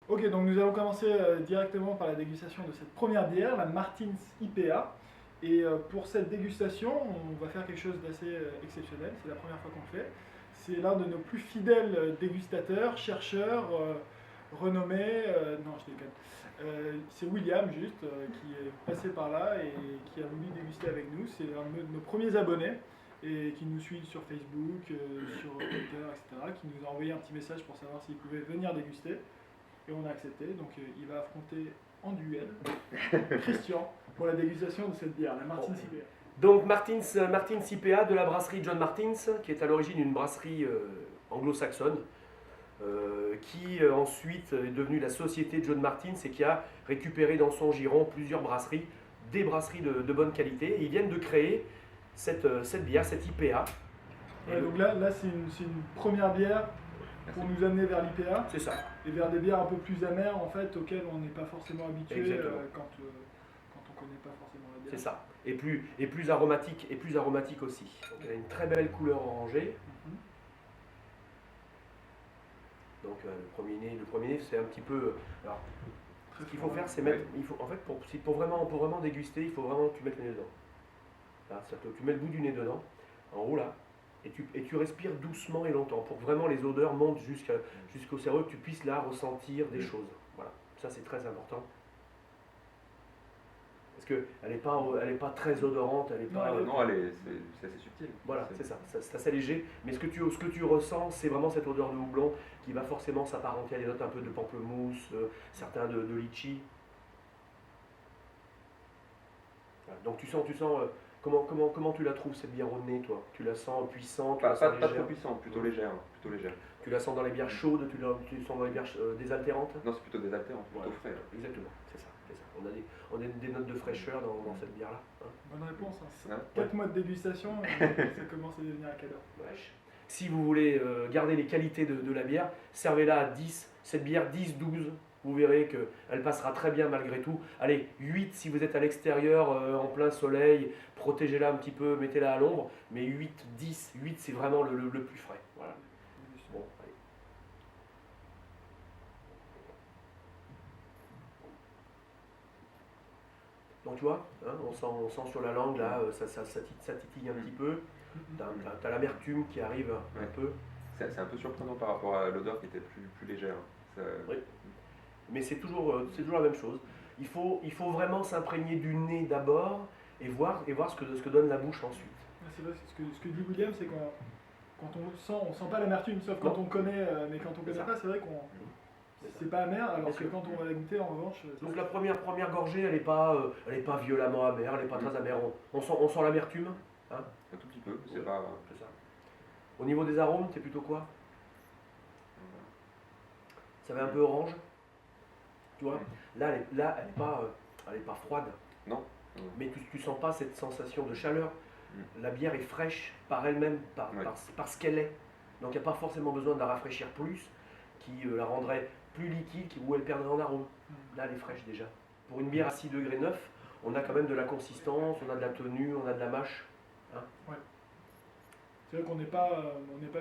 Ok, donc nous allons commencer directement par la dégustation de cette première bière, la Martins IPA. Et pour cette dégustation, on va faire quelque chose d'assez exceptionnel, c'est la première fois qu'on le fait. C'est l'un de nos plus fidèles dégustateurs, chercheurs, renommés, non je déconne. C'est William juste, qui est passé par là et qui a voulu déguster avec nous. C'est un de nos premiers abonnés et qui nous suit sur Facebook, sur Twitter, etc. Qui nous a envoyé un petit message pour savoir s'il pouvait venir déguster. Et on a accepté, donc il va affronter en duel Christian pour la dégustation de cette bière, la Martins IPA. Donc Martins IPA de la brasserie John Martins, qui est à l'origine une brasserie anglo-saxonne, qui ensuite est devenue la société John Martins et qui a récupéré dans son giron plusieurs brasseries, des brasseries de bonne qualité. Et ils viennent de créer cette bière, cette IPA. Ouais, donc là c'est une première bière pour nous amener vers l'IPA. C'est ça. Et vers des bières un peu plus amères en fait, auxquelles on n'est pas forcément habitué quand on connaît pas forcément la bière. C'est ça. Et plus aromatique aussi. Donc elle a une très belle couleur orangée. Donc le premier nez c'est un petit peu. Alors, ce qu'il faut faire, c'est mettre. Il faut, en fait, pour vraiment déguster, il faut vraiment que tu mettes le nez dedans. Là, tu mets le bout du nez dedans, en haut là, et tu respires doucement et longtemps pour que vraiment les odeurs montent jusqu'au cerveau, que tu puisses là ressentir des choses. Voilà, ça c'est très important. Parce qu'elle n'est pas très odorante, elle est pas. Non, c'est assez subtil. Voilà, c'est ça, c'est assez léger. Mais ce que tu ressens, c'est vraiment cette odeur de houblon qui va forcément s'apparenter à des notes un peu de pamplemousse, certains de litchi. Voilà. Donc tu sens comment tu la trouves cette bière au nez, toi? Tu la sens puissante, Pas trop puissante, plutôt légère. Tu la sens dans les bières chaudes, tu la sens dans les bières désaltérantes? Non, c'est plutôt désaltérant, plutôt frais. Exactement, c'est ça. On a des notes de fraîcheur dans cette bière-là. Hein. Bonne réponse, hein. 4 mois de dégustation, ça commence à devenir un cadeau. Wesh. Si vous voulez garder les qualités de la bière, servez-la à 10, cette bière 10-12. Vous verrez qu'elle passera très bien malgré tout. Allez, 8 si vous êtes à l'extérieur, en plein soleil, protégez-la un petit peu, mettez-la à l'ombre. Mais 8, 10, 8 c'est vraiment le plus frais. Voilà. Bon, allez. Donc tu vois, hein, on sent sur la langue là, ça titille un petit peu. T'as l'amertume qui arrive un peu. C'est un peu surprenant par rapport à l'odeur qui était plus légère. Oui. Mais c'est toujours la même chose. Il faut vraiment s'imprégner du nez d'abord et voir ce que donne la bouche ensuite. C'est vrai, ce que dit William, c'est quand on sent pas l'amertume, sauf quand on connaît, mais quand on connaît pas, c'est vrai qu'on c'est pas amer, alors que quand on va la goûter, en revanche. Donc la première gorgée, elle est pas violemment amère, elle n'est pas très amère. On sent l'amertume. Hein, un tout petit peu, c'est pas. C'est ça. Au niveau des arômes, t'es plutôt quoi? Ça va un peu orange. Tu vois, là, elle est pas froide. Non. Mais tu sens pas cette sensation de chaleur. La bière est fraîche par elle-même, parce qu'elle est. Donc il n'y a pas forcément besoin de la rafraîchir plus, qui la rendrait plus liquide, où elle perdrait en arôme. Là, elle est fraîche déjà. Pour une bière à 6 degrés 9, on a quand même de la consistance, on a de la tenue, on a de la mâche. Hein. Ouais. C'est vrai qu'on n'est pas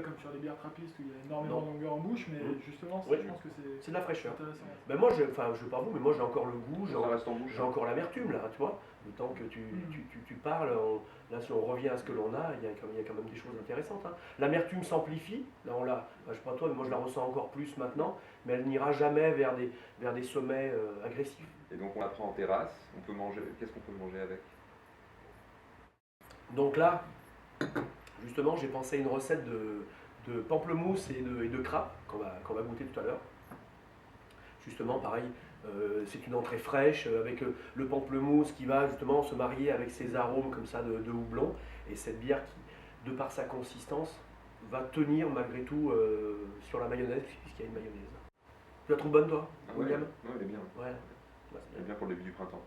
comme sur les bières trappistes où il y a énormément de longueur en bouche, mais justement, je pense que c'est de la fraîcheur. Intéressant. Ben moi, je sais pas vous, mais moi j'ai encore le goût, j'ai hein. encore l'amertume là, tu vois. Le temps que tu parles, là si on revient à ce que l'on a, il y a quand même des choses intéressantes. Hein. L'amertume s'amplifie, là je sais pas toi, mais moi je la ressens encore plus maintenant, mais elle n'ira jamais vers des sommets agressifs. Et donc on la prend en terrasse, on peut manger, qu'est-ce qu'on peut manger avec? Donc là, justement, j'ai pensé à une recette de pamplemousse et de crabe qu'on va goûter tout à l'heure. Justement, pareil, c'est une entrée fraîche avec le pamplemousse qui va justement se marier avec ces arômes comme ça de houblon. Et cette bière qui, de par sa consistance, va tenir malgré tout sur la mayonnaise, puisqu'il y a une mayonnaise. Tu la trouves bonne toi, William? Oui, elle est bien. Ouais. Elle est bien pour le début du printemps.